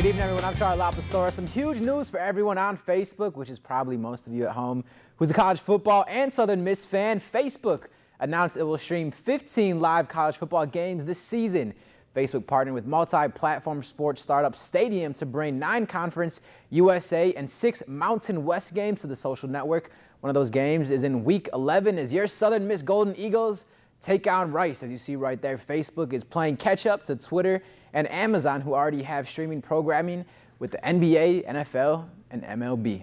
Good evening, everyone. I'm Charlie Lapastora. Some huge news for everyone on Facebook, which is probably most of you at home, who's a college football and Southern Miss fan. Facebook announced it will stream 15 live college football games this season. Facebook partnered with multi-platform sports startup Stadium to bring 9 Conference USA and 6 Mountain West games to the social network. One of those games is in Week 11 as your Southern Miss Golden Eagles take on Rice. As you see right there, Facebook is playing catch-up to Twitter and Amazon, who already have streaming programming with the NBA, NFL, and MLB.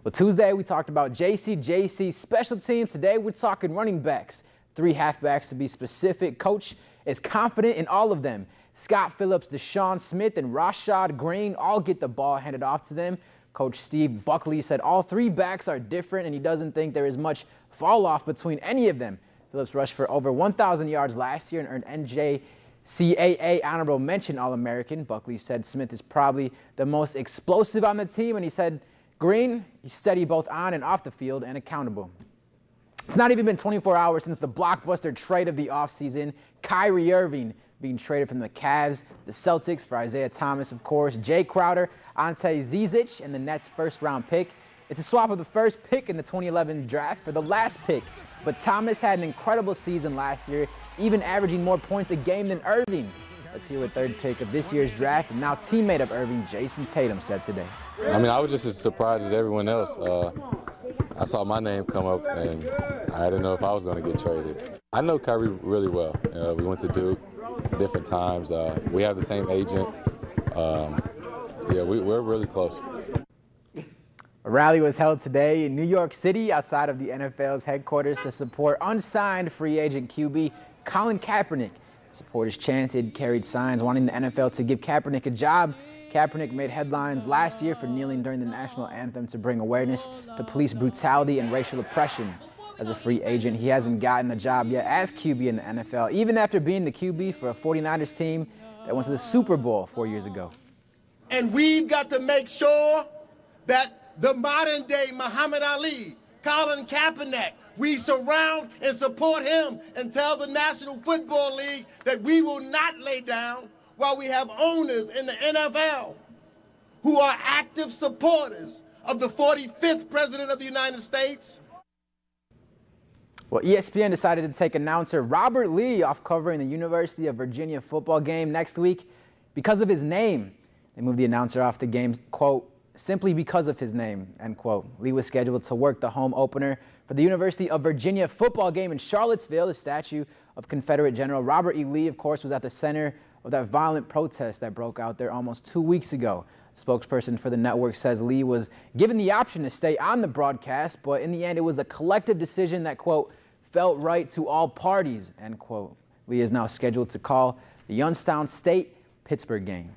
Well, Tuesday we talked about JC special teams. Today we're talking running backs, 3 halfbacks to be specific. Coach is confident in all of them. Scott Phillips, Deshaun Smith, and Rashad Green all get the ball handed off to them. Coach Steve Buckley said all 3 backs are different, and he doesn't think there is much fall off between any of them. Phillips rushed for over 1,000 yards last year and earned NJCAA honorable mention All-American. Buckley said Smith is probably the most explosive on the team, and he said Green, he's steady both on and off the field and accountable. It's not even been 24 hours since the blockbuster trade of the offseason. Kyrie Irving being traded from the Cavs, the Celtics for Isaiah Thomas, of course, Jay Crowder, Ante Zizic, and the Nets' first-round pick. It's a swap of the first pick in the 2011 draft for the last pick. But Thomas had an incredible season last year, even averaging more points a game than Irving. Let's hear what third pick of this year's draft and now teammate of Irving, Jason Tatum, said today. I mean, I was just as surprised as everyone else. I saw my name come up, and I didn't know if I was going to get traded. I know Kyrie really well. We went to Duke different times. We have the same agent. We're really close. A rally was held today in New York City outside of the NFL's headquarters to support unsigned free agent QB Colin Kaepernick. Supporters chanted, carried signs wanting the NFL to give Kaepernick a job. Kaepernick made headlines last year for kneeling during the national anthem to bring awareness to police brutality and racial oppression. As a free agent, he hasn't gotten a job yet as QB in the NFL, even after being the QB for a 49ers team that went to the Super Bowl 4 years ago. And we've got to make sure that the modern-day Muhammad Ali, Colin Kaepernick, we surround and support him and tell the National Football League that we will not lay down while we have owners in the NFL who are active supporters of the 45th President of the United States. Well, ESPN decided to take announcer Robert Lee off covering the University of Virginia football game next week because of his name. They moved the announcer off the game, quote, simply because of his name, end quote. Lee was scheduled to work the home opener for the University of Virginia football game in Charlottesville. The statue of Confederate General Robert E. Lee, of course, was at the center of that violent protest that broke out there almost 2 weeks ago. A spokesperson for the network says Lee was given the option to stay on the broadcast, but in the end, it was a collective decision that, quote, felt right to all parties, end quote. Lee is now scheduled to call the Youngstown State-Pittsburgh game.